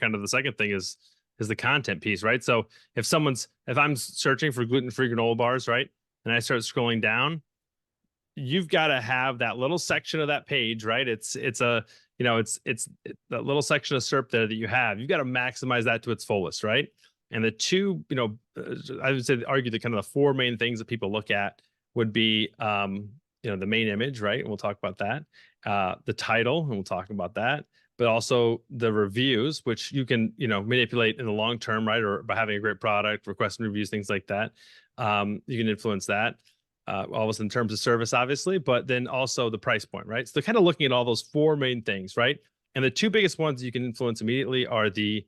kind of the second thing is the content piece, right? So if I'm searching for gluten-free granola bars, right, and I start scrolling down, you've got to have that little section of that page, right? It's a that little section of SERP there that you have. You've got to maximize that to its fullest, right? And the two, I would say argue the kind of the four main things that people look at would be, the main image, right? And we'll talk about that. The title, and we'll talk about that. But also the reviews, which you can, manipulate in the long term, right? Or by having a great product, requesting reviews, things like that. You can influence that. Always in terms of service, obviously, but then also the price point, right? So they're kind of looking at all those four main things, right? And the two biggest ones you can influence immediately are the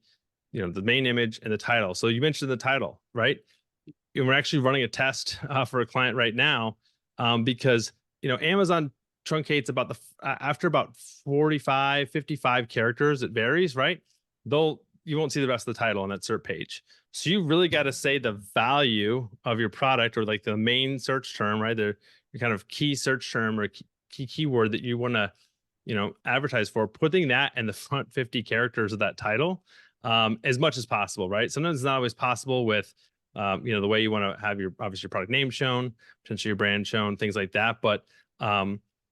main image and the title. So you mentioned the title, right? And we're actually running a test for a client right now, because Amazon truncates about after about 45, 55 characters. It varies, right? You won't see the rest of the title on that SERP page. So you really got to say the value of your product, or like the main search term, right? The kind of key search term or key keyword that you want to, advertise for, putting that in the front 50 characters of that title, as much as possible, right? Sometimes it's not always possible with, the way you want to have obviously your product name shown, potentially your brand shown, things like that. But,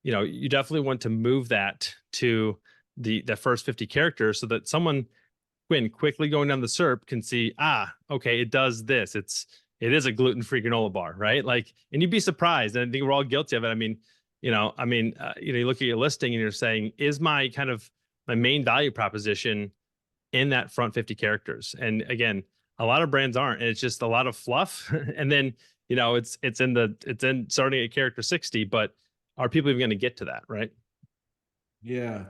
you definitely want to move that to the first 50 characters so that someone, when quickly going down the SERP, can see, okay, it does this. It is a gluten-free granola bar, right? Like, and you'd be surprised. And I think we're all guilty of it. I mean, you look at your listing and you're saying, is my main value proposition in that front 50 characters? And again, a lot of brands aren't, and it's just a lot of fluff. And then, it's in starting at character 60, but are people even going to get to that, right? Yeah.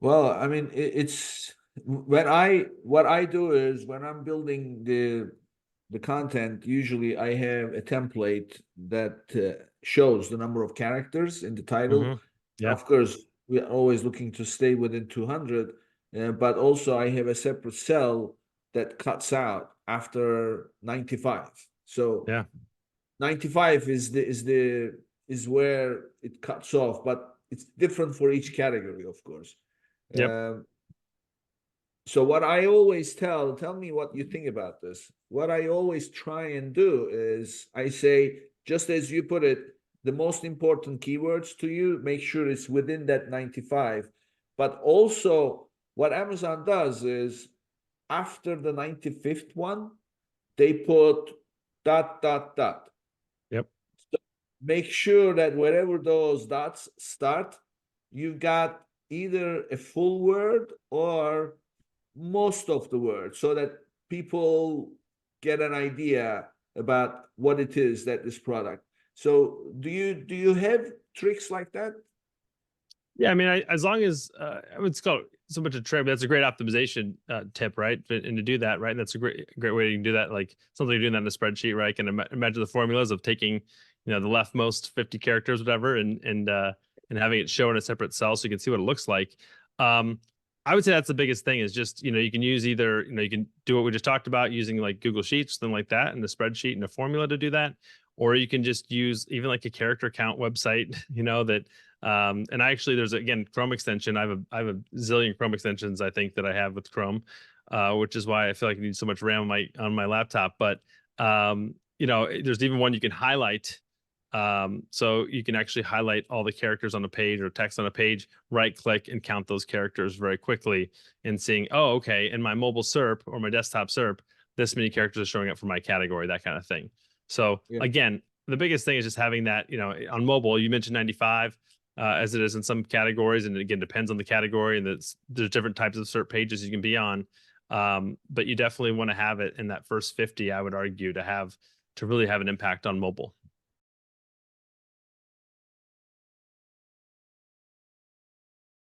Well, I mean, it's what I do is when I'm building the content, usually I have a template that shows the number of characters in the title. Yeah. Of course, we're always looking to stay within 200, but also I have a separate cell that cuts out after 95. So Yeah. 95 is where it cuts off, but it's different for each category, of course. Yep. So what I always tell me what you think about this. What I always try and do is I say, just as you put it, the most important keywords to you, make sure it's within that 95. But also what Amazon does is after the 95th one, they put ... Yep. So make sure that wherever those dots start, you've got either a full word or most of the word, so that people get an idea about what it is that this product. So do you have tricks like that? Yeah, I mean, as long as I would call it so much a trick, but that's a great optimization tip, right? And to do that, right? And that's a great way to do that. Like something you're doing that in a spreadsheet, right? I can imagine the formulas of taking, the leftmost 50 characters, whatever, and having it show in a separate cell so you can see what it looks like. I would say that's the biggest thing is just, you can use either, you can do what we just talked about using like Google Sheets, something like that, and the spreadsheet and a formula to do that. Or you can just use even like a character count website, that and there's again Chrome extension. I have a zillion Chrome extensions I think that I have with Chrome, which is why I feel like I need so much RAM on my laptop. But there's even one you can highlight. So you can actually highlight all the characters on a page or text on a page, right click and count those characters very quickly and seeing, oh, okay, in my mobile SERP or my desktop SERP, this many characters are showing up for my category, that kind of thing. So Yeah. again, the biggest thing is just having that, on mobile, you mentioned 95, as it is in some categories. And again, depends on the category, and there's different types of SERP pages you can be on. But you definitely want to have it in that first 50, I would argue, to really have an impact on mobile.